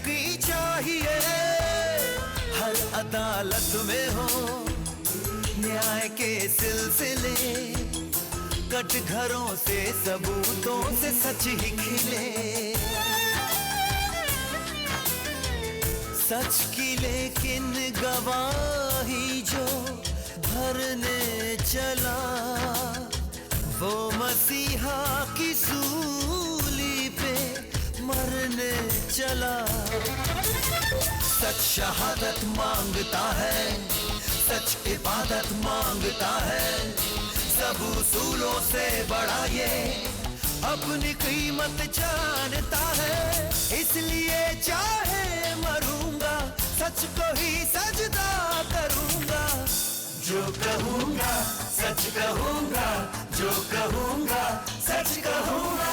की चाहिए, हर अदालत में हो न्याय के सिलसिले, कट घरों से सबूतों से सच ही खिले। सच की लेकिन गवाही जो भरने चला, वो मसीहा की सूली पे मरने चला। सच शहादत मांगता है, सच इबादत मांगता है, सब उसूलों से बड़ा ये अपनी कीमत जानता है। इसलिए चाहे मरूंगा, सच को ही सजदा करूंगा। जो कहूंगा सच कहूंगा, जो कहूंगा सच कहूंगा।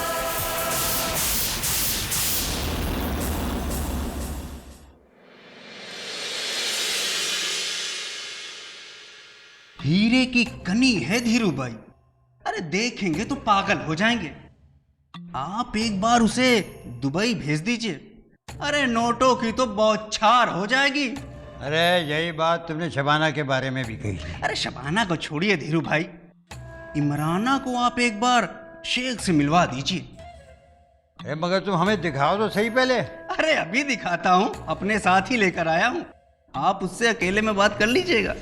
हीरे की कनी है धीरू भाई, अरे देखेंगे तो पागल हो जाएंगे। आप एक बार उसे दुबई भेज दीजिए, अरे नोटों की तो बौछार हो जाएगी। अरे यही बात तुमने शबाना के बारे में भी कही। अरे शबाना को छोड़िए धीरू भाई, इमराना को आप एक बार शेख से मिलवा दीजिए। अरे मगर तुम हमें दिखाओ तो सही पहले। अरे अभी दिखाता हूँ, अपने साथ ही लेकर आया हूँ, आप उससे अकेले में बात कर लीजिएगा।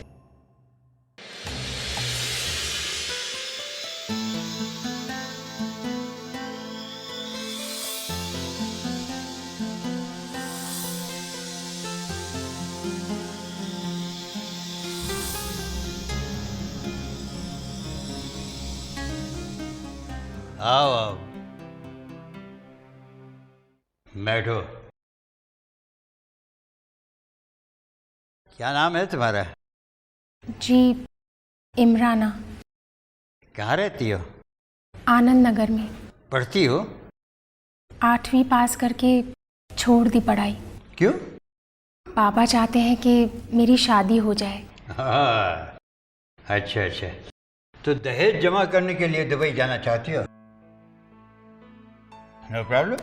आओ आओ, बैठो। क्या नाम है तुम्हारा? जी इमराना। कहाँ रहती हो? आनंद नगर में। पढ़ती हो? 8वीं पास करके छोड़ दी पढ़ाई। क्यों? पापा चाहते हैं कि मेरी शादी हो जाए। हाँ, अच्छा अच्छा, तो दहेज जमा करने के लिए दुबई जाना चाहती हो? No problem.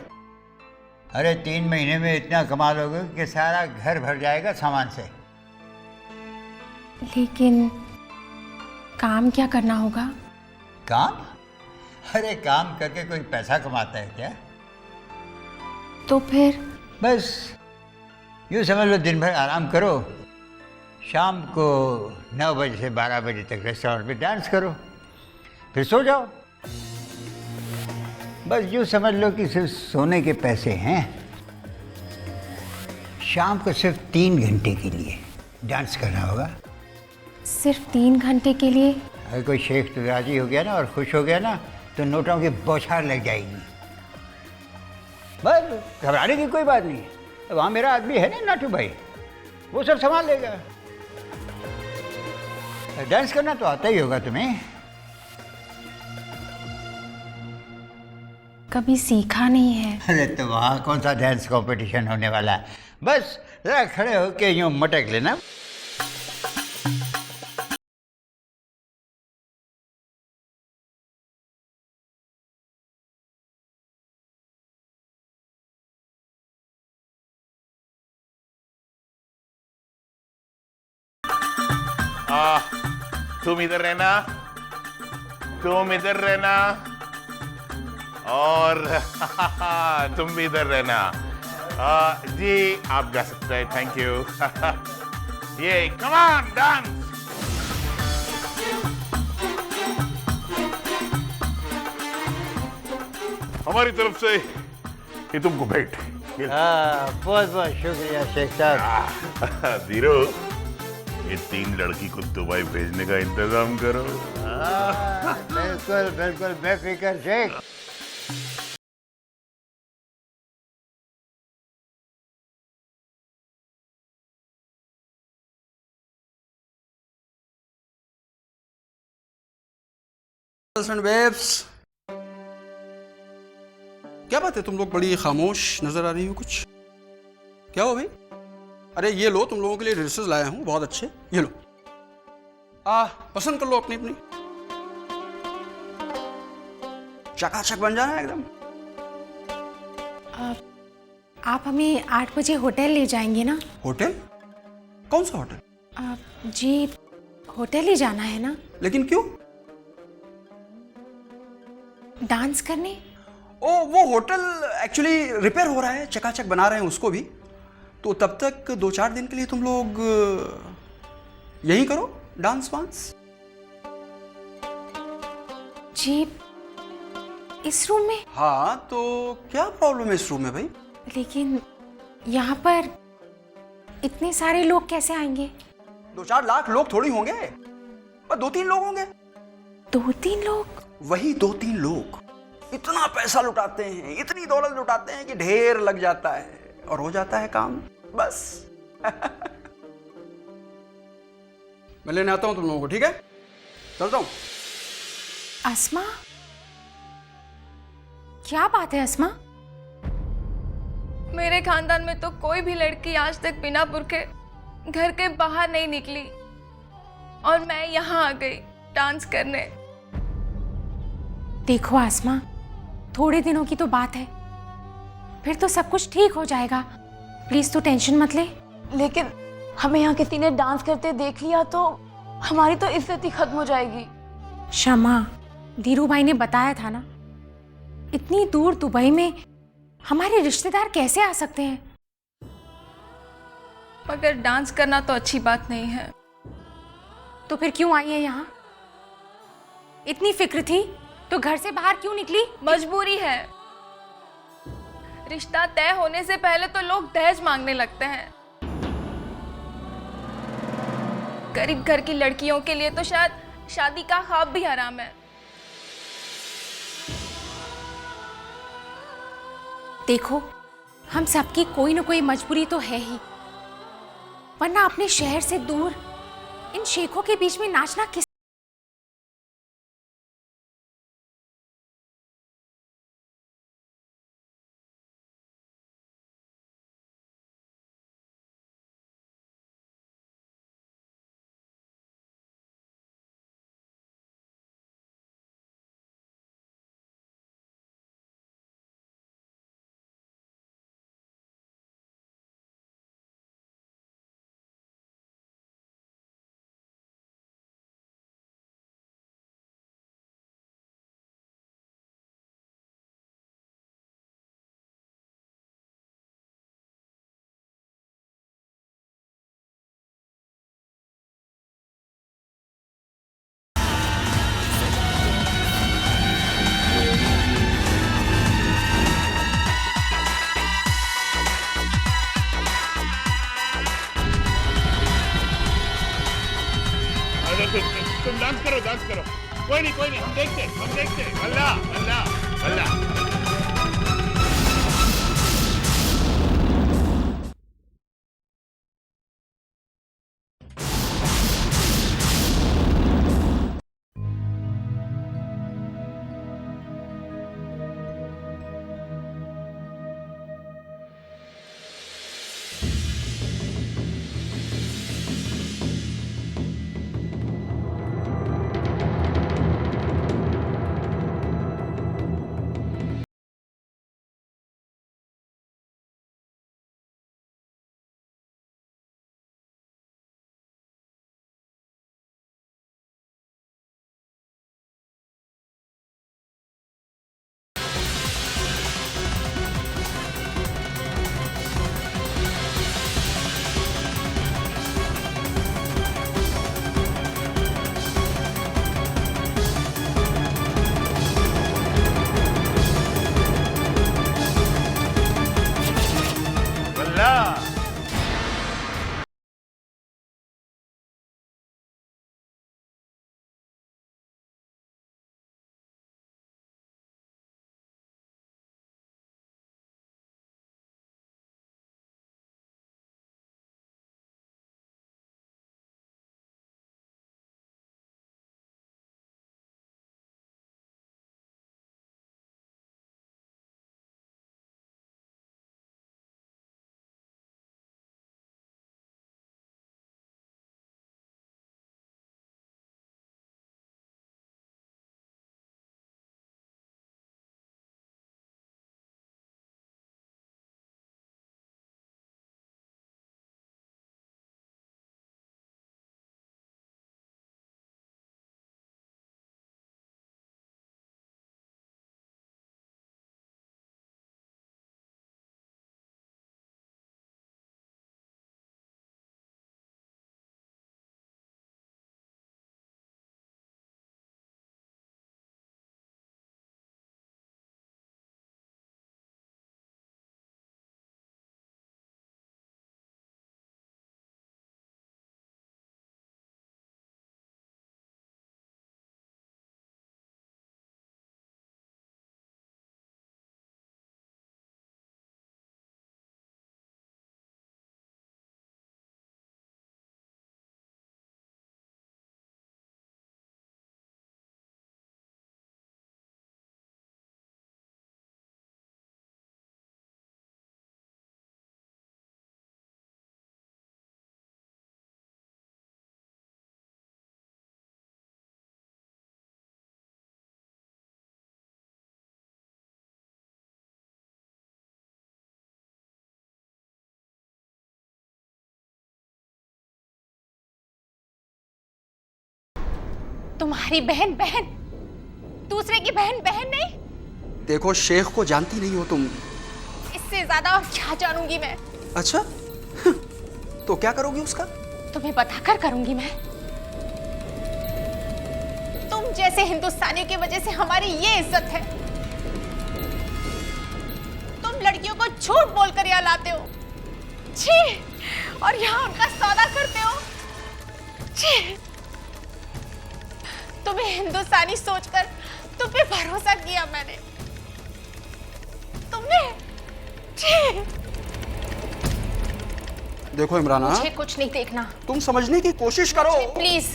अरे 3 महीने में इतना कमा लोगे कि सारा घर भर जाएगा सामान से। लेकिन काम क्या करना होगा? काम? अरे काम करके कोई पैसा कमाता है क्या? तो फिर? बस यूँ समझ लो, दिन भर आराम करो, शाम को 9 बजे से 12 बजे तक रेस्टोरेंट में डांस करो, फिर सो जाओ। बस यूँ समझ लो कि सिर्फ सोने के पैसे हैं। शाम को सिर्फ 3 घंटे के लिए डांस करना होगा। सिर्फ 3 घंटे के लिए? अगर कोई शेख तो राजी हो गया ना और खुश हो गया ना, तो नोटों की बौछार लग जाएगी। बस घबराने की कोई बात नहीं, वहाँ मेरा आदमी है ना नाटू भाई, वो सब संभाल लेगा। डांस करना तो आता ही होगा तुम्हें। कभी सीखा नहीं है। अरे तो वहाँ कौन सा डांस कंपटीशन होने वाला है, बस जरा खड़े होके यूँ मटक लेना। तुम इधर रहना, तुम इधर रहना, और तुम भी इधर रहना। जी आप जा सकते हैं, थैंक यू। ये कम ऑन डांस। हमारी तरफ से ये तुमको भेंट। बहुत बहुत शुक्रिया शेख साहब। धीरो, ये 3 लड़की को दुबई भेजने का इंतजाम करो। बिल्कुल बिल्कुल बेफिक्र शेख। वेब्स, क्या बात है, तुम लोग बड़ी खामोश नजर आ रही हो, कुछ क्या हो भाई? अरे ये लो, तुम लोगों के लिए ड्रेसेस लाया हूँ बहुत अच्छे, ये लो, पसंद कर लो अपनी अपनी, चकाचक बन जाना एकदम। आप हमें 8 बजे होटल ले जाएंगे ना? होटल? कौन सा होटल? जी, होटल ही जाना है ना, लेकिन क्यों? डांस करने। ओ, वो होटल एक्चुअली रिपेयर हो रहा है, चकाचक बना रहे हैं उसको भी। तो तब तक 2-4 दिन के लिए तुम लोग यहीं करो डांस वांस। जी, इस रूम में? हाँ, तो क्या प्रॉब्लम है इस रूम में भाई? लेकिन यहाँ पर इतने सारे लोग कैसे आएंगे? 2-4 लाख लोग थोड़ी होंगे, पर 2-3 लोग होंगे। 2-3 लोग? वही 2-3 लोग इतना पैसा लुटाते हैं, इतनी दौलत लुटाते हैं कि ढेर लग जाता है और हो जाता है काम, बस। मैं लेने आता हूं तुम लोगों को, ठीक है? चलता हूं। अस्मा, क्या बात है अस्मा? मेरे खानदान में तो कोई भी लड़की आज तक बिना बुर्के घर के बाहर नहीं निकली, और मैं यहाँ आ गई डांस करने। देखो आसमा, थोड़े दिनों की तो बात है, फिर तो सब कुछ ठीक हो जाएगा। प्लीज तू टेंशन मत ले। लेकिन हमें यहाँ किसी ने डांस करते देख लिया तो हमारी तो इज्जत ही खत्म हो जाएगी। शमा, धीरू भाई ने बताया था ना, इतनी दूर दुबई में हमारे रिश्तेदार कैसे आ सकते हैं? मगर डांस करना तो अच्छी बात नहीं है। तो फिर क्यों आई है यहाँ? इतनी फिक्र थी तो घर से बाहर क्यों निकली? मजबूरी है। रिश्ता तय होने से पहले तो लोग दहेज मांगने लगते हैं। गरीब घर की लड़कियों के लिए तो शायद शादी का ख्वाब भी हराम है। देखो, हम सबकी कोई ना कोई मजबूरी तो है ही, वरना अपने शहर से दूर इन शेखों के बीच में नाचना किस तुम डांस करो, डांस करो। कोई नहीं, हम देखते। अल्लाह अल्लाह अल्लाह। तुम्हारी बहन बहन, दूसरे की बहन बहन नहीं। देखो, शेख को जानती नहीं हो तुम। इससे ज्यादा और क्या जानूंगी मैं। अच्छा तो क्या करोगी उसका? तुम्हें बताकर करूंगी मैं। तुम जैसे हिंदुस्तानियों की वजह से हमारी ये इज्जत है। तुम लड़कियों को झूठ बोलकर यहाँ लाते हो, छी, और यहाँ उनका सौदा करते हो, छी। तुम्हें हिंदुस्तानी सोचकर तुम पे भरोसा किया मैंने, तुमने, छी। देखो इमराना, मुझे कुछ नहीं देखना। तुम समझने की कोशिश करो। प्लीज,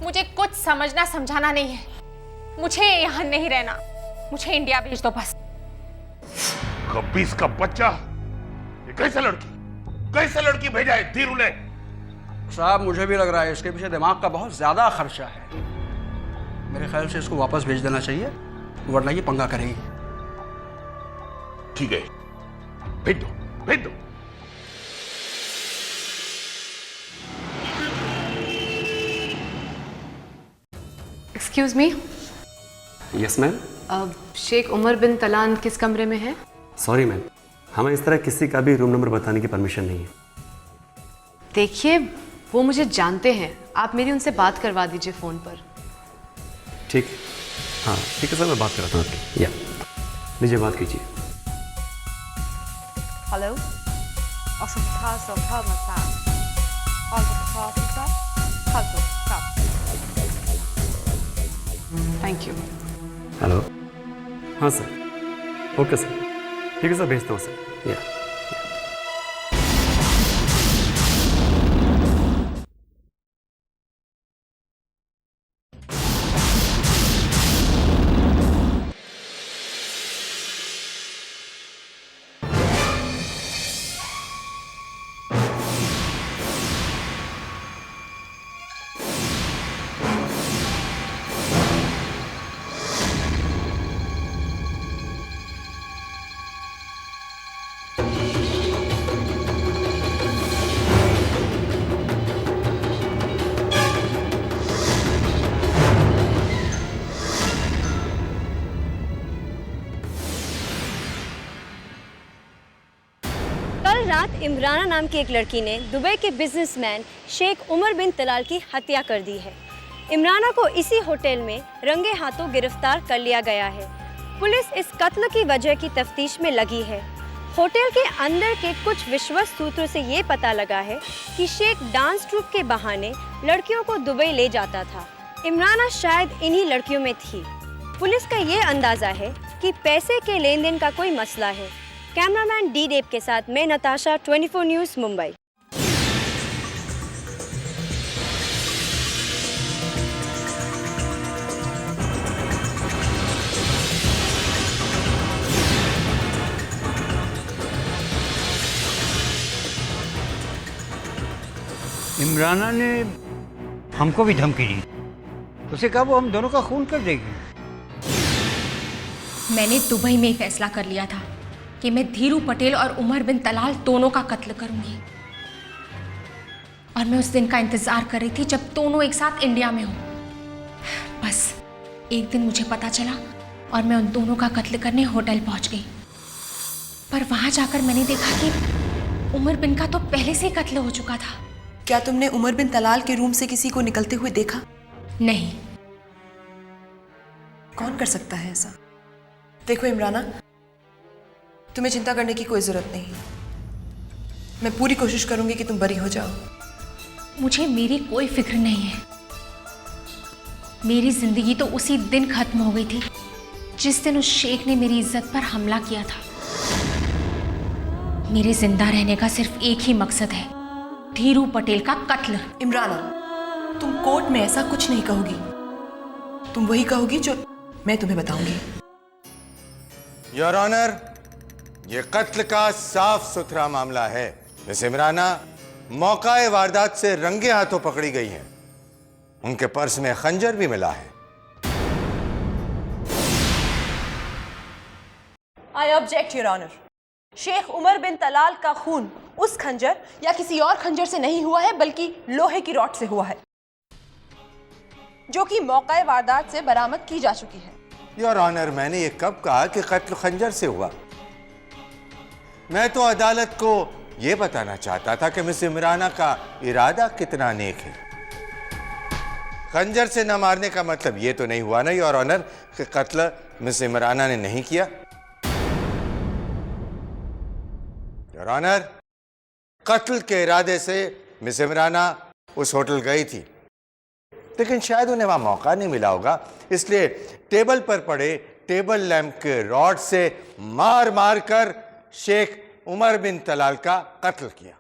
मुझे कुछ समझना समझाना नहीं है। मुझे यहाँ नहीं रहना, मुझे इंडिया भेज दो बस। कब्बीस का बच्चा, ये कैसे लड़की भेजा है धीरू ने? साहब, मुझे भी लग रहा है इसके पीछे दिमाग का बहुत ज्यादा खर्चा है। मेरे ख्याल से इसको वापस भेज देना चाहिए, वरना ये पंगा करेगी। ठीक है, भेज दो। Excuse me. Yes ma'am. Sheikh Umar bin Talan किस कमरे में है? सॉरी मैम, हमें इस तरह किसी का भी रूम नंबर बताने की परमिशन नहीं है। देखिए, वो मुझे जानते हैं, आप मेरी उनसे बात करवा दीजिए फ़ोन पर। ठीक है, हाँ ठीक है सर, मैं बात कराता हूँ आपकी। या लीजिए, बात कीजिए। हेलो। Thank you. हेलो, हाँ सर, ओके सर, ठीक है सर, भेजता हूँ सर। या रात इमराना नाम की एक लड़की ने दुबई के businessman Sheikh Umar bin Talal की हत्या कर दी है। इमराना को इसी होटल में रंगे हाथों गिरफ्तार कर लिया गया है। पुलिस इस कत्ल की वजह की तफ्तीश में लगी है। होटल के अंदर के कुछ विश्वस्त सूत्रों से ये पता लगा है कि शेख डांस ट्रूप के बहाने लड़कियों को दुबई ले जाता था। इमराना शायद इन्हीं लड़कियों में थी। पुलिस का ये अंदाजा है कि पैसे के लेन देन का कोई मसला है। कैमरामैन डी देव के साथ मैं नताशा, 24 न्यूज़, मुंबई। इमराना ने हमको भी धमकी दी, उसे कहा वो हम दोनों का खून कर देगी। मैंने दुबई में फैसला कर लिया था कि मैं धीरू पटेल और उमर बिन तलाल दोनों का कत्ल करूंगी, और मैं उस दिन का इंतजार कर रही थी जब दोनों एक साथ इंडिया में हों। बस एक दिन मुझे पता चला और मैं उन दोनों का कत्ल करने होटल पहुंच गई। पर वहां जाकर मैंने देखा कि उमर बिन का तो पहले से ही कत्ल हो चुका था। क्या तुमने उमर बिन तलाल के रूम से किसी को निकलते हुए देखा? नहीं। कौन कर सकता है ऐसा? देखो इमराना, तुम्हें चिंता करने की कोई जरूरत नहीं। मैं पूरी कोशिश करूंगी कि तुम बरी हो जाओ। मुझे मेरी कोई फिक्र नहीं है। मेरी जिंदगी तो उसी दिन खत्म हो गई थी जिस दिन उस शेख ने मेरी इज्जत पर हमला किया था। मेरे जिंदा रहने का सिर्फ एक ही मकसद है, धीरू पटेल का कत्ल। इमराना, तुम कोर्ट में ऐसा कुछ नहीं कहोगी। तुम वही कहोगी जो मैं तुम्हें बताऊंगी। योर ऑनर, ये कत्ल का साफ सुथरा मामला है। मिस इमराना मौकाए वारदात से रंगे हाथों पकड़ी गई हैं। उनके पर्स में खंजर भी मिला है। I object your honour. Sheikh Umar bin Talal का खून उस खंजर या किसी और खंजर से नहीं हुआ है, बल्कि लोहे की रॉड से हुआ है। जो कि मौका वारदात से बरामद की जा चुकी है। योर ऑनर, मैंने ये कब कहा कि कत्ल खंजर से हुआ? मैं तो अदालत को ये बताना चाहता था कि मिस इमराना का इरादा कितना नेक है। खंजर से न मारने का मतलब ये तो नहीं हुआ ना योर ऑनर कि कत्ल मिस इमराना ने नहीं किया। योर ऑनर, कत्ल के इरादे से मिस इमराना उस होटल गई थी, लेकिन शायद उन्हें वहां मौका नहीं मिला होगा, इसलिए टेबल पर पड़े टेबल लैंप के रॉड से मार मार कर शेख उमर बिन तलाल का कत्ल किया।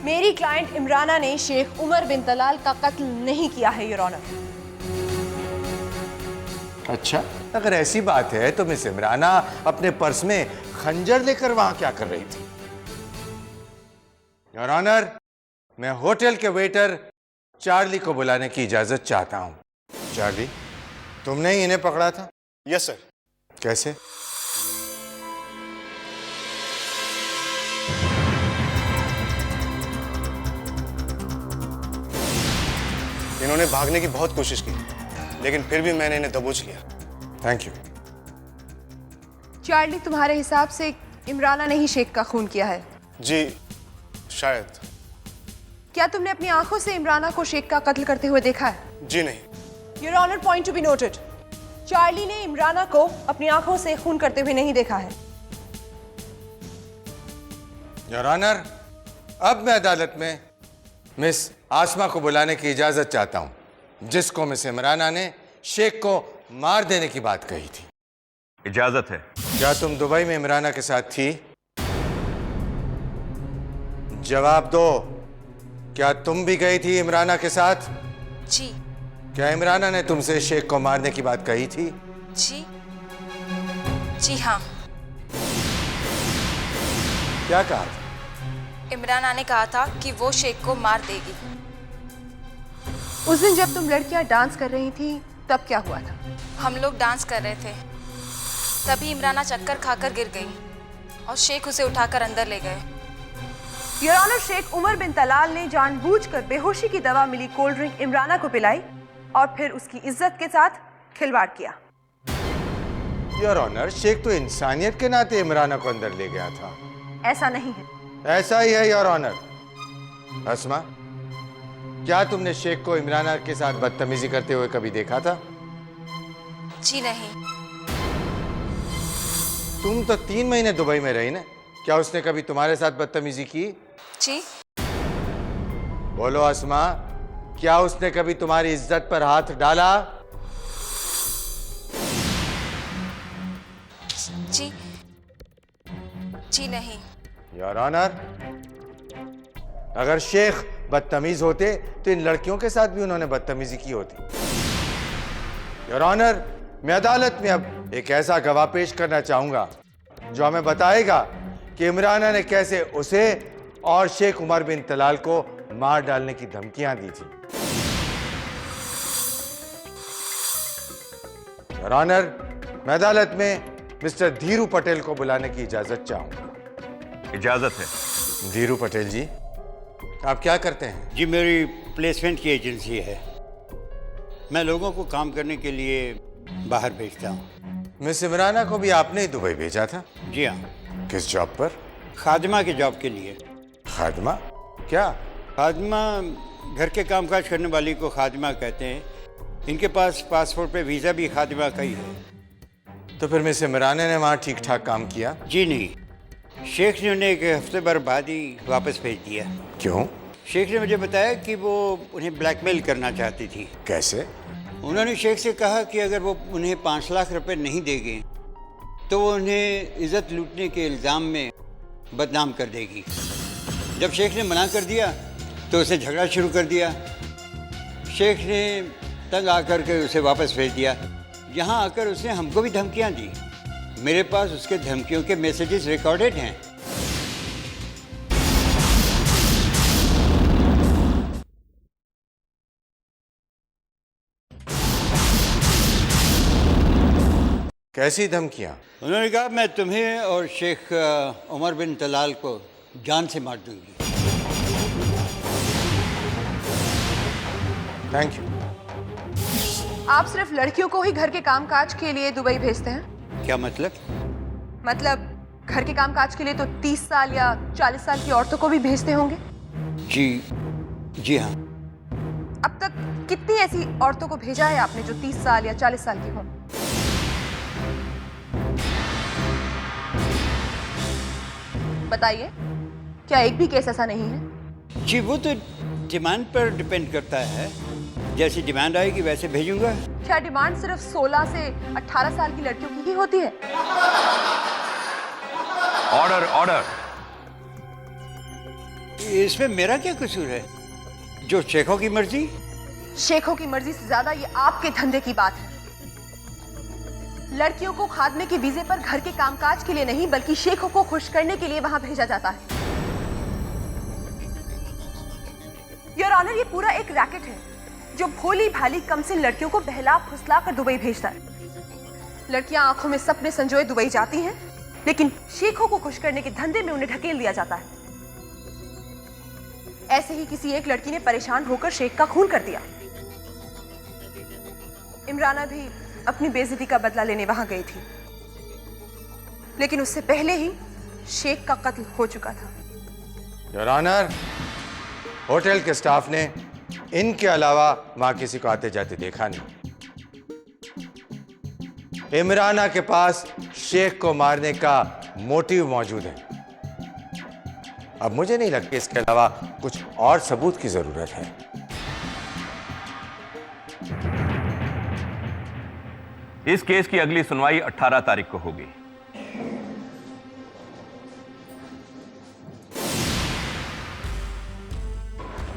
मेरी क्लाइंट इमराना ने शेख उमर बिन तलाल का कत्ल नहीं किया है योर ऑनर। अच्छा, अगर ऐसी बात है तो मिस इमराना अपने पर्स में खंजर लेकर वहां क्या कर रही थी? योर ऑनर, मैं होटल के वेटर चार्ली को बुलाने की इजाजत चाहता हूं। चार्ली, तुमने ही इन्हें पकड़ा था? Yes sir. कैसे? इन्होंने भागने की बहुत कोशिश की, लेकिन फिर भी मैंने इन्हें दबोच लिया। Thank you. चार्ली, तुम्हारे हिसाब से इमराना ने ही शेख का खून किया है? जी शायद। क्या तुमने अपनी आंखों से इमराना को शेख का कत्ल करते हुए देखा है? जी नहीं। Your honour, point to be noted. Charlie ने इमराना को अपनी आंखों से खून करते हुए नहीं देखा है। योर ऑनर, अब मैं अदालत में मिस आसमा को बुलाने की इजाजत चाहता हूं, जिसको मिस इमराना ने शेख को मार देने की बात कही थी। इजाजत है। क्या तुम दुबई में इमराना के साथ थी? जवाब दो, क्या तुम भी गई थी इमराना के साथ? जी। क्या इमराना ने तुमसे शेख को मारने की बात कही थी? जी। जी हाँ। क्या कहा था? इमराना ने कहा था कि वो शेख को मार देगी। उस दिन जब तुम लड़कियां डांस कर रही थी तब क्या हुआ था? हम लोग डांस कर रहे थे, तभी इमराना चक्कर खाकर गिर गई और शेख उसे उठाकर अंदर ले गए। Your honour, Sheikh Umar bin Talal ने जानबूझकर बेहोशी की दवा मिली कोल्ड ड्रिंक इमराना को पिलाई और फिर उसकी इज्जत के साथ खिलवाड़ किया। योर ऑनर, शेख तो इंसानियत के नाते इमराना को अंदर ले गया था। ऐसा नहीं है। ऐसा ही है योर ऑनर। अस्मा, क्या तुमने शेख को इमराना के साथ बदतमीजी करते हुए कभी देखा था? जी नहीं। तुम तो 3 महीने दुबई में रही ना, क्या उसने कभी तुम्हारे साथ बदतमीजी की? जी। बोलो अस्मा, क्या उसने कभी तुम्हारी इज्जत पर हाथ डाला? जी। जी नहीं। योर ऑनर, अगर शेख बदतमीज होते तो इन लड़कियों के साथ भी उन्होंने बदतमीजी की होती। योर ऑनर, मैं अदालत में अब एक ऐसा गवाह पेश करना चाहूंगा जो हमें बताएगा कि इमराना ने कैसे उसे और शेख उमर बिन तलाल को मार डालने की धमकियां दी थी। योर ऑनर, मैं अदालत में मिस्टर धीरू पटेल को बुलाने की इजाजत चाहूंगा। इजाजत है। धीरू पटेल जी, आप क्या करते हैं? जी, मेरी प्लेसमेंट की एजेंसी है। मैं लोगों को काम करने के लिए बाहर भेजता हूँ। मिस इमराना को भी आपने ही दुबई भेजा था? जी हाँ। किस जॉब पर? खादिमा के जॉब के लिए। खादिमा? क्या? खादिमा घर के कामकाज करने वाली को खादिमा कहते हैं। इनके पास पासपोर्ट पे वीज़ा भी खादिमा का ही है। तो फिर मिस इमराना ने वहाँ ठीक ठाक काम किया? जी नहीं, शेख ने उन्हें 1 हफ्ते भर बाद ही वापस भेज दिया। क्यों? शेख ने मुझे बताया कि वो उन्हें ब्लैकमेल करना चाहती थी। कैसे? उन्होंने शेख से कहा कि अगर वो उन्हें 5 लाख रुपए नहीं देंगे तो वो उन्हें इज्जत लूटने के इल्ज़ाम में बदनाम कर देगी। जब शेख ने मना कर दिया तो उसे झगड़ा शुरू कर दिया। शेख ने तंग आकर के उसे वापस भेज दिया। यहाँ आकर उसने हमको भी धमकियाँ दी। मेरे पास उसके धमकियों के मैसेजेस रिकॉर्डेड हैं। कैसी धमकियां? उन्होंने कहा मैं तुम्हें और शेख उमर बिन तलाल को जान से मार दूंगी। Thank you. आप सिर्फ लड़कियों को ही घर के कामकाज के लिए दुबई भेजते हैं? क्या मतलब? मतलब घर के कामकाज के लिए तो 30 साल या 40 साल की औरतों को भी भेजते होंगे? जी हाँ। अब तक कितनी ऐसी औरतों को भेजा है आपने जो 30 साल या 40 साल की हों? बताइए, क्या एक भी केस ऐसा नहीं है? जी वो तो डिमांड पर डिपेंड करता है, जैसी डिमांड आएगी वैसे भेजूंगा। क्या डिमांड सिर्फ 16 से 18 साल की लड़कियों की ही होती है? Order order. इसमें मेरा क्या कसूर है? जो शेखों की मर्जी। शेखों की मर्जी से ज्यादा ये आपके धंधे की बात है। लड़कियों को खादमे के वीजे पर घर के कामकाज के लिए नहीं बल्कि शेखों को खुश करने के लिए वहां भेजा जाता है। योर ऑनर, ये पूरा एक रैकेट है जो भोली भाली कमसिन लड़कियों को बहला फुसला कर दुबई भेजता है। लड़कियां आंखों में सपने संजोए दुबई जाती हैं, लेकिन शेखों को खुश करने के धंधे में उन्हें ढकेल दिया जाता है। ऐसे ही किसी एक लड़की ने परेशान होकर शेख का खून कर दिया। इमराना भी अपनी बेइज्जती का बदला लेने वहां गई थी, लेकिन उससे पहले ही शेख का कत्ल हो चुका था। योर ऑनर, होटल के स्टाफ ने इनके अलावा वहां किसी को आते जाते देखा नहीं। इमराना के पास शेख को मारने का मोटिव मौजूद है। अब मुझे नहीं लगता इसके अलावा कुछ और सबूत की जरूरत है। इस केस की अगली सुनवाई 18 तारीख को होगी।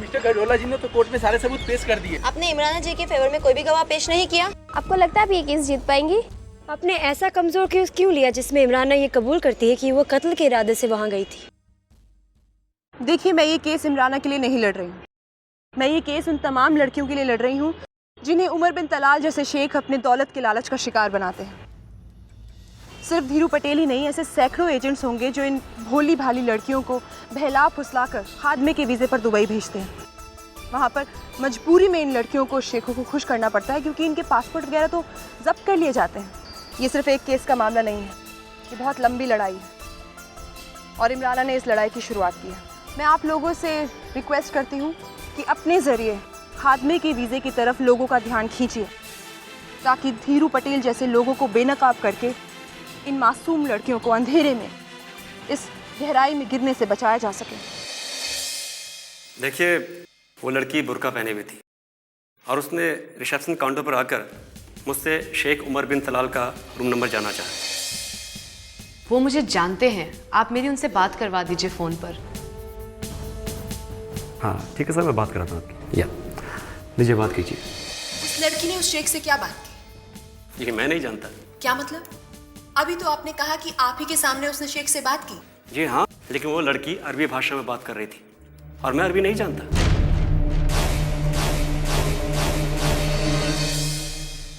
मिस्टर गडोला जी ने तो कोर्ट में सारे सबूत पेश कर दिए। आपने इमराना जी के फेवर में कोई भी गवाह पेश नहीं किया। आपको लगता है आप ये केस जीत पाएंगी? आपने ऐसा कमजोर केस क्यों लिया जिसमें इमराना ये कबूल करती है कि वो कत्ल के इरादे से वहां गई थी? देखिए, मैं ये केस इमराना के लिए नहीं लड़ रही हूँ। मैं ये केस उन तमाम लड़कियों के लिए लड़ रही हूँ जिन्हें उमर बिन तलाल जैसे शेख अपने दौलत के लालच का शिकार बनाते हैं। सिर्फ धीरू पटेल ही नहीं, ऐसे सैकड़ों एजेंट्स होंगे जो इन भोली भाली लड़कियों को बहला फुसला कर खादमे के वीज़े पर दुबई भेजते हैं। वहाँ पर मजबूरी में इन लड़कियों को शेखों को खुश करना पड़ता है, क्योंकि इनके पासपोर्ट वगैरह तो जब्त कर लिए जाते हैं। ये सिर्फ एक केस का मामला नहीं है, ये बहुत लंबी लड़ाई है और इमराना ने इस लड़ाई की शुरुआत की है। मैं आप लोगों से रिक्वेस्ट करती हूँ कि अपने ज़रिए खादमे के वीज़े की तरफ लोगों का ध्यान खींचिए, ताकि धीरू पटेल जैसे लोगों को बेनकाब करके इन मासूम लड़कियों को अंधेरे में इस गहराई में गिरने से बचाया जा सके। देखिए, वो लड़की बुर्का पहने हुई थी और उसने रिसेप्शन काउंटर पर आकर मुझसे शेख उमर बिन तलाल का रूम नंबर जानना चाहा। वो मुझे जानते हैं, आप मेरी उनसे बात करवा दीजिए फ़ोन पर। हाँ ठीक है सर, मैं बात कराता हूँ आपकी। या लीजिए, बात कीजिए। उस लड़की ने उस शेख से क्या बात की? ये मैं नहीं जानता। क्या मतलब? अभी तो आपने कहा कि आप ही के सामने उसने शेख से बात की। जी हाँ, लेकिन वो लड़की अरबी भाषा में बात कर रही थी और मैं अरबी नहीं जानता।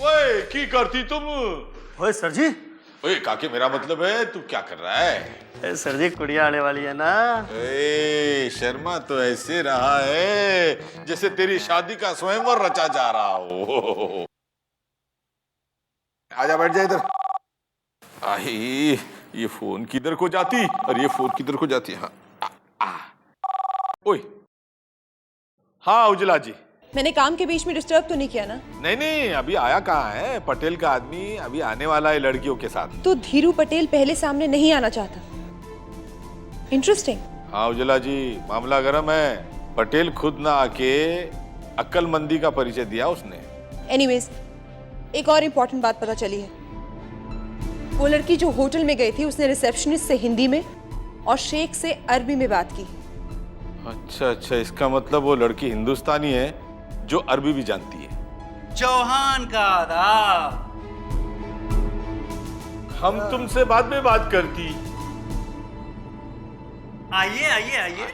ओए की करती तुम? ओए सर जी। ओए काके, मेरा मतलब है तू क्या कर रहा है? सर जी, कुड़िया आने वाली है ना। ए, शर्मा तो ऐसे रहा है जैसे तेरी शादी का स्वयंवर रचा जा रहा हो। आजा, बैठ जा इधर। आई, ये फोन किधर को जाती और ये फोन किधर को जाती। हाँ, ओए, हाँ उजला जी। मैंने काम के बीच में डिस्टर्ब तो नहीं किया ना? नहीं, अभी आया कहाँ है? पटेल का आदमी अभी आने वाला है लड़कियों के साथ। तो धीरू पटेल पहले सामने नहीं आना चाहता। इंटरेस्टिंग। हाँ उजला जी, मामला गर्म है। पटेल खुद ना आके अक्लमंदी का परिचय दिया उसने। एनीवेज, एक और इम्पोर्टेंट बात पता चली है। वो लड़की जो होटल में गई थी, उसने रिसेप्शनिस्ट से हिंदी में और शेख से अरबी में बात की। अच्छा, इसका मतलब वो लड़की हिंदुस्तानी है जो अरबी भी जानती है। चौहान का आदाब। हम तुमसे बाद में बात करती। आइए आइए आइए।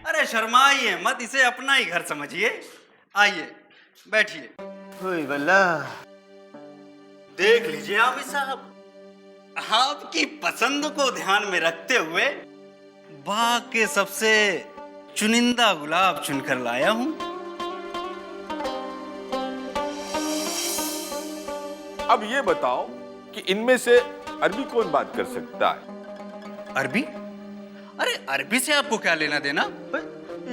अरे शर्माइए मत, इसे अपना ही घर समझिए। आइए बैठिए। ओए बल्ला, देख लीजिए आमिर साहब, आपकी पसंद को ध्यान में रखते हुए बाग के सबसे चुनिंदा गुलाब चुनकर लाया हूं। अब ये बताओ कि इनमें से अरबी कौन बात कर सकता है? अरबी? अरे अरबी से आपको क्या लेना देना?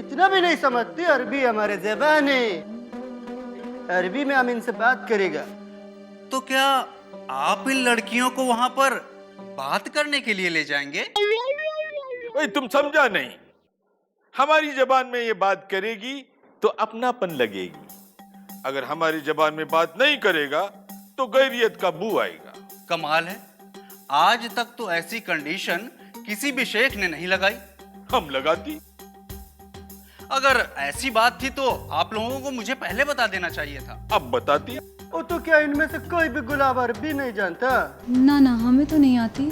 इतना भी नहीं समझती, अरबी हमारे ज़बान है, अरबी में हम इनसे बात करेगा। तो क्या आप इन लड़कियों को वहां पर बात करने के लिए ले जाएंगे? भाई तुम समझा नहीं, हमारी जबान में ये बात करेगी तो अपनापन लगेगी, अगर हमारी जबान में बात नहीं करेगा तो गैरियत का बू आएगा। कमाल है, आज तक तो ऐसी कंडीशन किसी भी शेख ने नहीं लगाई। हम लगाती। अगर ऐसी बात थी तो आप लोगों को मुझे पहले बता देना चाहिए था। अब बताती। ओ तो क्या इनमें से कोई भी गुलाब अरबी नहीं जानता? ना ना, हमें तो नहीं आती।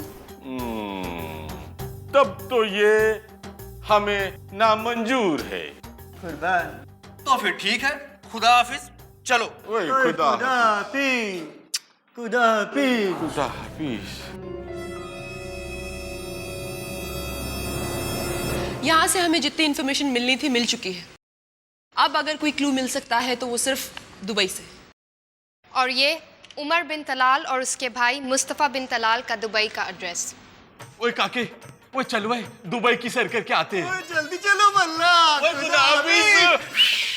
तब तो ये हमें नामंजूर है। कुर्बान। तो फिर ठीक है, खुदा हाफिज। चलो। खुदा हाफिज, खुदा हाफिज, खुदा हाफिज। यहाँ से हमें जितनी इन्फॉर्मेशन मिलनी थी मिल चुकी है। अब अगर कोई क्लू मिल सकता है तो वो सिर्फ दुबई से। और ये उमर बिन तलाल और उसके भाई मुस्तफ़ा बिन तलाल का दुबई का एड्रेस। ओए काके, वो चलो भाई, दुबई की सैर करके आते हैं। जल्दी चलो मल्ला। खुदा हाफिज।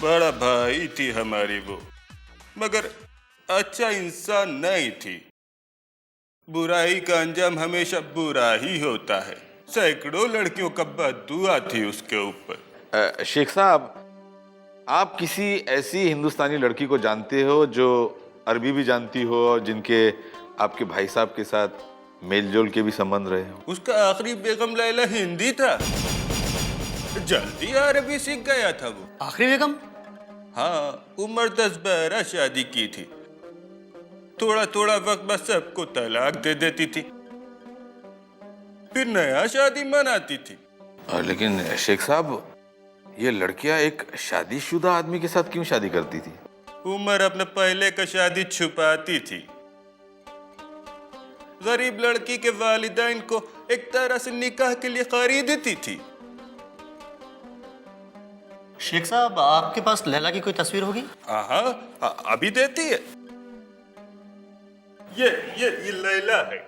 बड़ा भाई थी हमारी वो, मगर अच्छा इंसान नहीं थी। बुराई का अंजाम हमेशा बुरा ही होता है। सैकड़ों लड़कियों का बददुआ थी उसके ऊपर। शेख साहब, आप किसी ऐसी हिंदुस्तानी लड़की को जानते हो जो अरबी भी जानती हो और जिनके आपके भाई साहब के साथ मेल जोल के भी संबंध रहे हो? उसका आखिरी बेगम लैला हिंदी था, जल्दी अरबी सीख गया था वो। आखिरी बेगम? हाँ, उम्र 10-12 शादी की थी। थोड़ा थोड़ा वक्त बस सबको तलाक दे देती थी, फिर नया शादी मनाती थी। लेकिन शेख साहब, ये लड़कियां एक शादीशुदा आदमी के साथ क्यों शादी करती थी? उमर अपने पहले का शादी छुपाती थी। गरीब लड़की के वालिदैन को एक तरह से निकाह के लिए खरीदती थी। शेख साहब, आपके पास लैला की कोई तस्वीर होगी? हाँ, अभी देती है। ये लैला है।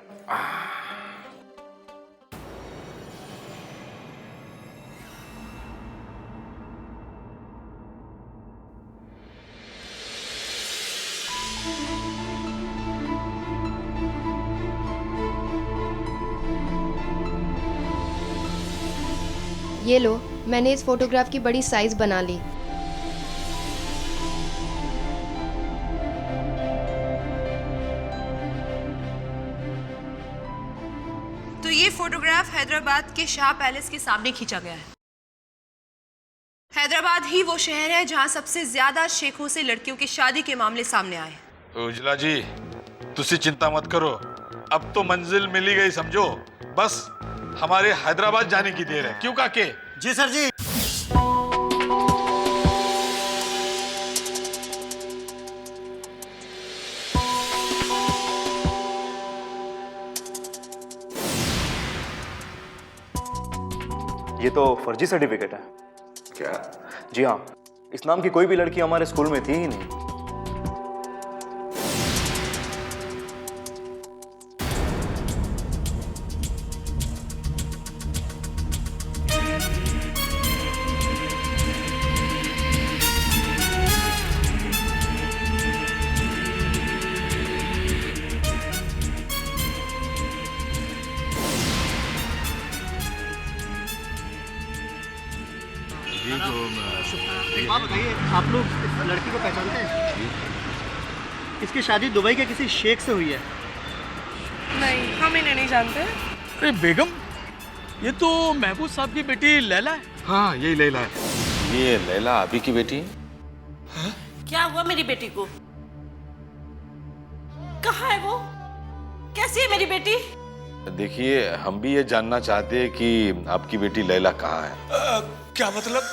ये लो, मैंने इस फोटोग्राफ की बड़ी साइज बना ली। तो ये फोटोग्राफ हैदराबाद के शाह पैलेस के सामने खींचा गया है। हैदराबाद ही वो शहर है जहां सबसे ज्यादा शेखों से लड़कियों की शादी के मामले सामने आए। उजला जी, तुसी चिंता मत करो, अब तो मंजिल मिली गई समझो। बस हमारे हैदराबाद जाने की देर है। क्यों काके? जी सर जी। ये तो फर्जी सर्टिफिकेट है। क्या? जी हाँ, इस नाम की कोई भी लड़की हमारे स्कूल में थी ही नहीं। बताइए, आप लोग इस लड़की को पहचानते हैं? इसकी शादी दुबई के किसी शेख से हुई है। नहीं, हम इन्हें नहीं जानते। अरे बेगम, ये तो महबूब साहब की बेटी लैला है। हाँ, यही लैला है। ये लैला अभी की बेटी है। क्या हुआ मेरी बेटी को? कहाँ है वो? कैसी है मेरी बेटी? देखिए, हम भी ये जानना चाहते हैं कि आपकी बेटी लैला कहाँ है। क्या मतलब?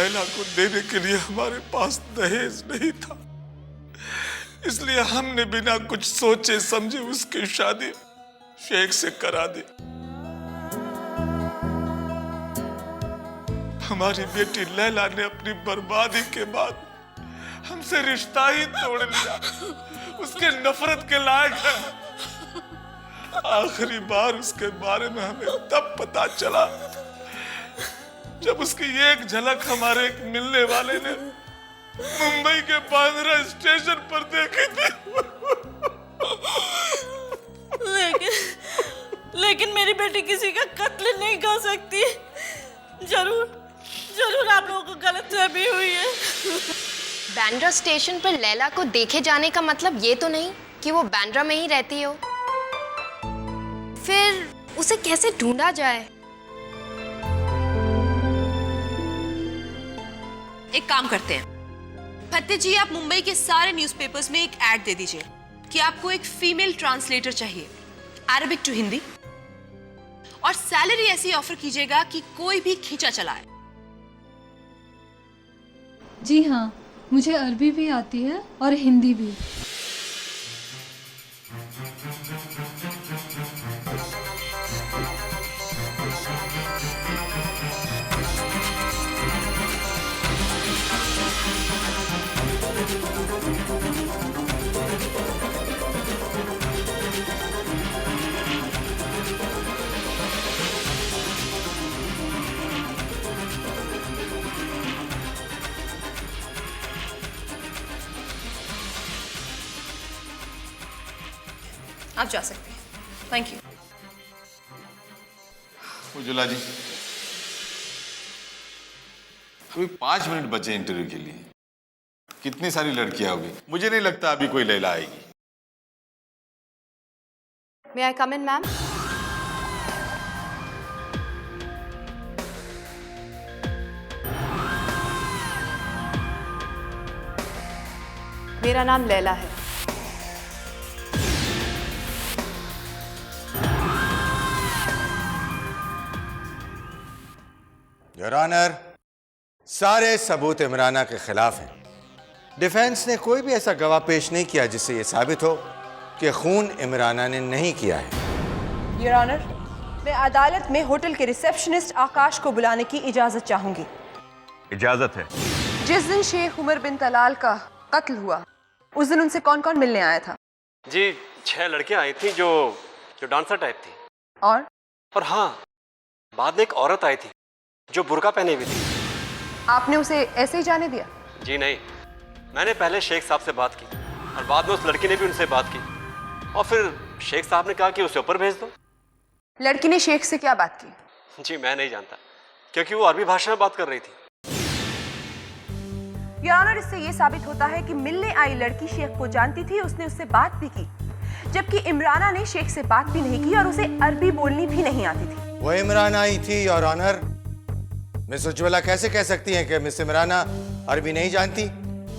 लैला को देने के लिए हमारे पास दहेज नहीं था, इसलिए हमने बिना कुछ सोचे समझे उसकी शादी शेख से करा दी। हमारी बेटी लैला ने अपनी बर्बादी के बाद हमसे रिश्ता ही तोड़ लिया। उसके नफरत के लायक है। आखिरी बार उसके बारे में हमें तब पता चला जब उसकी एक झलक हमारे एक मिलने वाले ने मुंबई के बांद्रा स्टेशन पर देखी थी। लेकिन मेरी बेटी किसी का कत्ल नहीं कर सकती। जरूर आप लोगों को गलतफहमी हुई है। बांद्रा स्टेशन पर लैला को देखे जाने का मतलब ये तो नहीं कि वो बांद्रा में ही रहती हो। फिर उसे कैसे ढूंढा जाए? एक काम करते हैं, फतेह जी, आप मुंबई के सारे न्यूज़पेपर्स में एक ऐड दे दीजिए कि आपको एक फीमेल ट्रांसलेटर चाहिए, अरबिक टू हिंदी, और सैलरी ऐसी ऑफर कीजिएगा कि कोई भी खींचा चलाए। जी हाँ, मुझे अरबी भी आती है और हिंदी भी। आप जा सकते हैं। Thank you. उज्ज्वला जी, अभी 5 मिनट बचे इंटरव्यू के लिए। कितनी सारी लड़कियां होगी, मुझे नहीं लगता अभी कोई लैला आएगी। मे आई कम इन मैम? मेरा नाम लैला है। योर ऑनर, सारे सबूत इमराना के खिलाफ हैं। डिफेंस ने कोई भी ऐसा गवाह पेश नहीं किया जिससे यह साबित हो कि खून इमराना ने नहीं किया है। योर ऑनर, मैं अदालत में होटल के रिसेप्शनिस्ट आकाश को बुलाने की इजाजत चाहूंगी। इजाजत है। जिस दिन शेख उमर बिन तलाल का कत्ल हुआ, उस दिन उनसे कौन कौन मिलने आया था? जी 6 लड़कियां आई थी जो डांसर टाइप थी। और हाँ, बाद में एक औरत आई थी जो बुर्का पहने हुई थी। आपने उसे ऐसे ही जाने दिया? जी नहीं, मैंने पहले शेख साहब से बात की और बाद में उस लड़की ने भी उनसे बात की और फिर शेख साहब ने कहा कि उसे ऊपर भेज दो। लड़की ने शेख से क्या बात की? जी मैं नहीं जानता, क्योंकि वो अरबी भाषा में बात कर रही थी। योर ऑनर, इससे ये साबित होता है कि मिलने आई लड़की शेख को जानती थी, उसने उससे बात भी की, जबकि इमराना ने शेख से बात भी नहीं की और उसे अरबी बोलनी भी नहीं आती थी। वो इमराना आई थी योर ऑनर। मिस उज्ज्वला कैसे कह सकती हैं कि मिस इमराना अरबी नहीं जानती?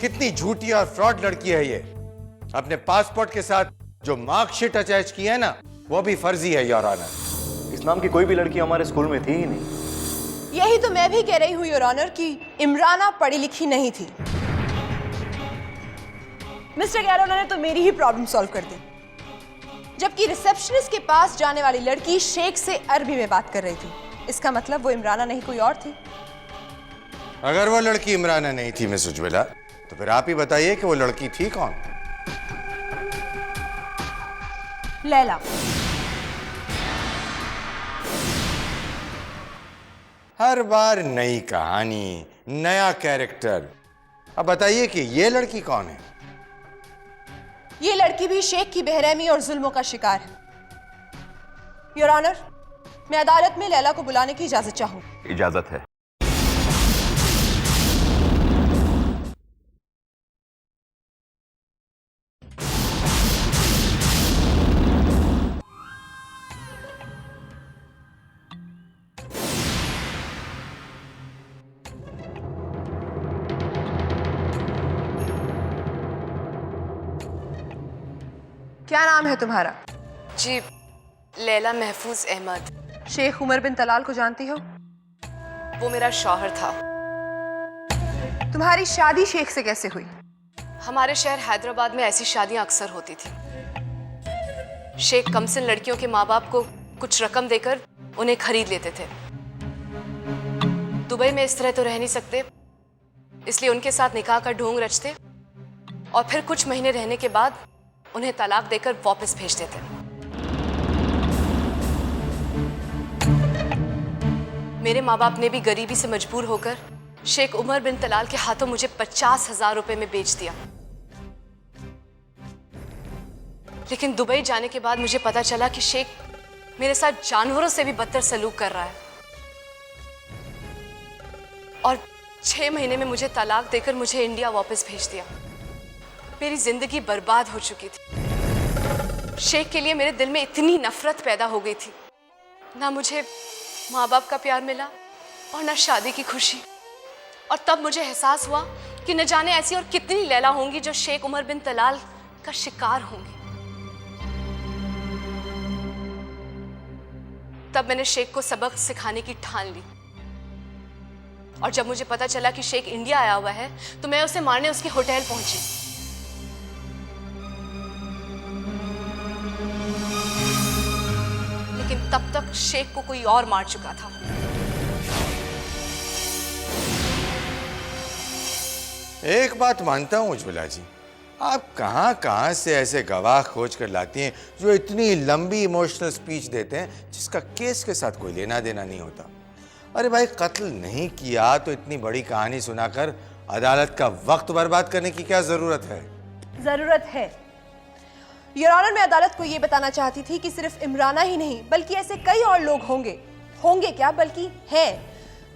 कितनी झूठी और फ्रॉड लड़की है ये। अपने पासपोर्ट के साथ जो मार्कशीट अटैच की है ना, वो भी फर्जी है योर ऑनर। इस नाम की कोई भी लड़की हमारे स्कूल में थी ही नहीं। यही तो मैं भी कह रही हूँ योर ऑनर कि इमराना पढ़ी लिखी नहीं थी। मिस्टर गैरोना ने तो मेरी ही प्रॉब्लम सॉल्व कर दी, जबकि रिसेप्शनिस्ट के पास जाने वाली लड़की शेख से अरबी में बात कर रही थी। इसका मतलब वो इमराना नहीं कोई और थी। अगर वो लड़की इमराना नहीं थी मिस उज्ज्वला, तो फिर आप ही बताइए कि वो लड़की थी कौन? लैला। हर बार नई कहानी, नया कैरेक्टर। अब बताइए कि ये लड़की कौन है? ये लड़की भी शेख की बेरहमी और जुल्मों का शिकार है। योर ऑनर, मैं अदालत में लैला को बुलाने की इजाजत चाहूँ। इजाजत है। क्या नाम है तुम्हारा? जी लैला महफूज अहमद। शेख उमर बिन तलाल को जानती हो? वो मेरा शौहर था। तुम्हारी शादी शेख से कैसे हुई? हमारे शहर हैदराबाद में ऐसी शादियां अक्सर होती थी। शेख कमसिन लड़कियों के माँ बाप को कुछ रकम देकर उन्हें खरीद लेते थे। दुबई में इस तरह तो रह नहीं सकते, इसलिए उनके साथ निकाह का ढोंग रचते और फिर कुछ महीने रहने के बाद उन्हें तलाक देकर वापस भेज देते। मेरे माँ बाप ने भी गरीबी से मजबूर होकर शेख उमर बिन तलाल के हाथों मुझे 50,000 रुपए में बेच दिया। लेकिन दुबई जाने के बाद मुझे पता चला कि शेख मेरे साथ जानवरों से भी बदतर सलूक कर रहा है और 6 महीने में मुझे तलाक देकर मुझे इंडिया वापस भेज दिया। मेरी जिंदगी बर्बाद हो चुकी थी। शेख के लिए मेरे दिल में इतनी नफरत पैदा हो गई थी। ना मुझे माँ बाप का प्यार मिला और ना शादी की खुशी। और तब मुझे एहसास हुआ कि न जाने ऐसी और कितनी लैला होंगी जो शेख उमर बिन तलाल का शिकार होंगी। तब मैंने शेख को सबक सिखाने की ठान ली और जब मुझे पता चला कि शेख इंडिया आया हुआ है तो मैं उसे मारने उसके होटल पहुंची। लेकिन तब तक शेख को कोई और मार चुका था। एक बात मानता हूं उज्ज्वला जी, आप कहां कहां से ऐसे गवाह खोज कर लाती हैं जो इतनी लंबी इमोशनल स्पीच देते हैं जिसका केस के साथ कोई लेना देना नहीं होता। अरे भाई, कत्ल नहीं किया तो इतनी बड़ी कहानी सुनाकर अदालत का वक्त बर्बाद करने की क्या जरूरत है? जरूरत है योर ऑनर। मैं अदालत को यह बताना चाहती थी कि सिर्फ इमराना ही नहीं बल्कि ऐसे कई और लोग होंगे क्या बल्कि हैं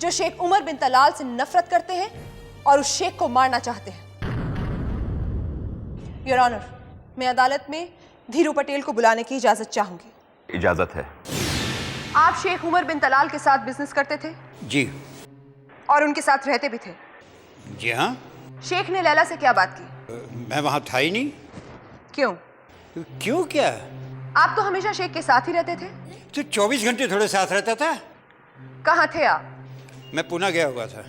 जो शेख उमर बिन तलाल से नफरत करते हैं और उस शेख को मारना चाहते हैं। योर ऑनर, मैं अदालत में धीरू पटेल को बुलाने की इजाजत चाहूंगी। इजाजत है। आप शेख उमर बिन तलाल के साथ बिजनेस करते थे? जी। और उनके साथ रहते भी थे? जी हाँ। शेख ने लैला से क्या बात की? मैं वहां था ही नहीं। क्यों? क्यों क्या? आप तो हमेशा शेख के साथ ही रहते थे। तो 24 घंटे थोड़े साथ रहता था। कहाँ थे आप? मैं पूना गया हुआ था।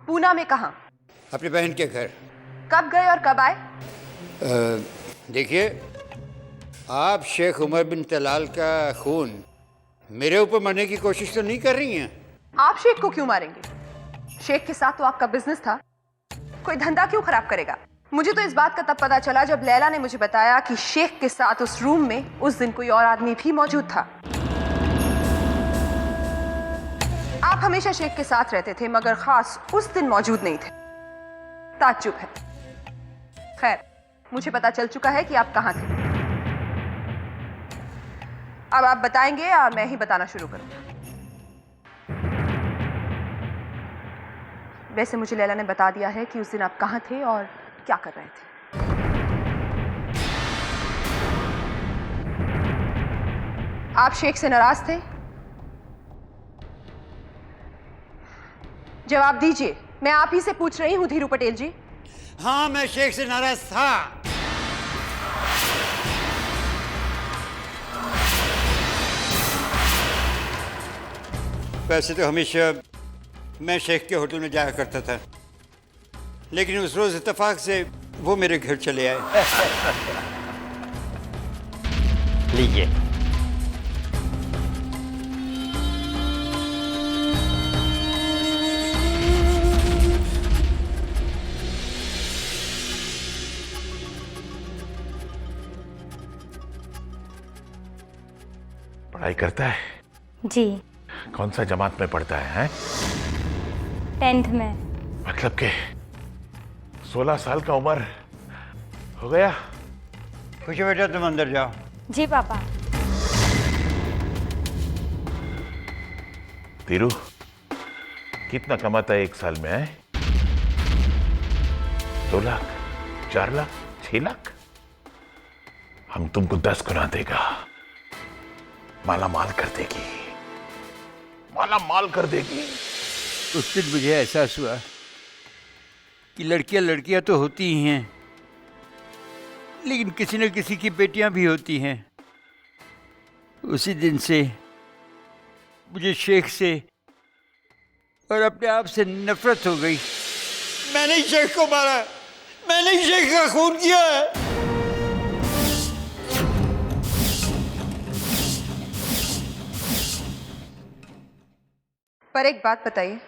पूना में कहाँ? अपनी बहन के घर। कब गए और कब आए? देखिए, आप शेख उमर बिन तलाल का खून मेरे ऊपर मरने की कोशिश तो नहीं कर रही हैं? आप शेख को क्यों मारेंगे? शेख के साथ तो आपका बिजनेस था, कोई धंधा क्यों खराब करेगा? मुझे तो इस बात का तब पता चला जब लैला ने मुझे बताया कि शेख के साथ उस रूम में उस दिन कोई और आदमी भी मौजूद था। आप हमेशा शेख के साथ रहते थे मगर खास उस दिन मौजूद नहीं थे। ताज्जुब है। खैर, मुझे पता चल चुका है कि आप कहाँ थे। अब आप बताएंगे या मैं ही बताना शुरू करूं? वैसे मुझे लैला ने बता दिया है कि उस दिन आप कहाँ थे और क्या कर रहे थे। आप शेख से नाराज थे? जवाब दीजिए, मैं आप ही से पूछ रही हूं धीरू पटेल जी। हाँ, मैं शेख से नाराज था। वैसे तो हमेशा मैं शेख के होटल में जाया करता था, लेकिन उस रोज इत्तेफाक से वो मेरे घर चले आए। लीजिए। पढ़ाई करता है? जी। कौन सा जमात में पढ़ता है? 10th में। मतलब के 16 साल का उम्र हो गया? खुशी बेटा, तुम अंदर जाओ। जी पापा। धीरू, कितना कमाता है एक साल में? है 2 लाख, 4 लाख, 6 लाख? हम तुमको 10 गुना देगा, माला माल कर देगी, माला माल कर देगी। उस दिन मुझे एहसास हुआ कि लड़कियां लड़कियां तो होती ही हैं, लेकिन किसी न किसी की बेटियां भी होती हैं। उसी दिन से मुझे शेख से और अपने आप से नफरत हो गई। मैंने ही शेख को मारा, मैंने ही शेख का खून किया है। पर एक बात बताइए,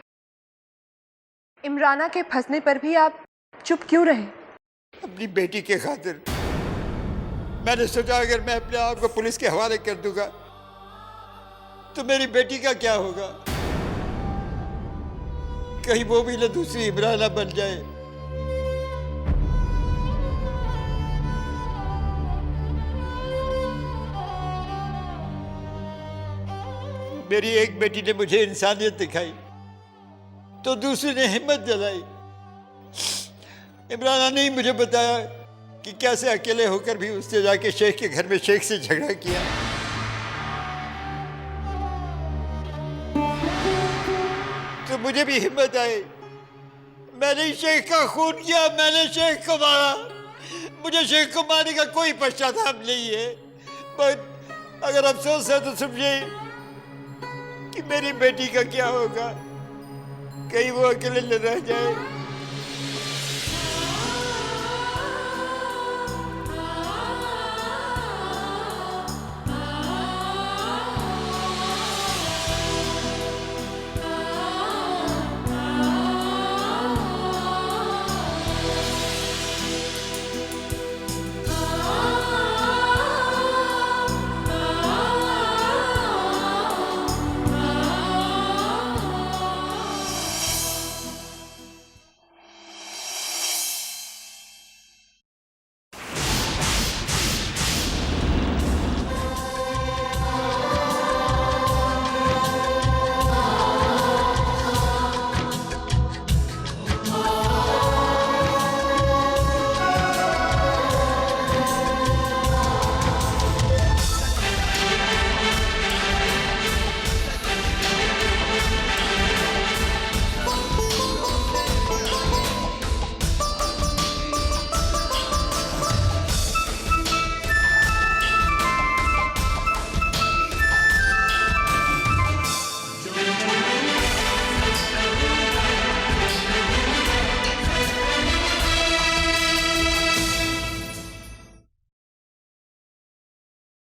इमराना के फंसने पर भी आप चुप क्यों रहे? अपनी बेटी के खातिर मैंने सोचा अगर मैं अपने आप को पुलिस के हवाले कर दूंगा तो मेरी बेटी का क्या होगा, कहीं वो भी ना दूसरी इमराना बन जाए। मेरी एक बेटी ने मुझे इंसानियत दिखाई तो दूसरी ने हिम्मत जलाई। इमराना ने ही मुझे बताया कि कैसे अकेले होकर भी उसने जाके शेख के घर में शेख से झगड़ा किया। तो मुझे भी हिम्मत आई, मैंने शेख का खून किया, मैंने शेख को मारा। मुझे शेख को मारने का कोई पश्चाताप नहीं है, पर अगर अफसोस है तो समझे कि मेरी बेटी का क्या होगा, कहीं वो अकेले न रह जाए।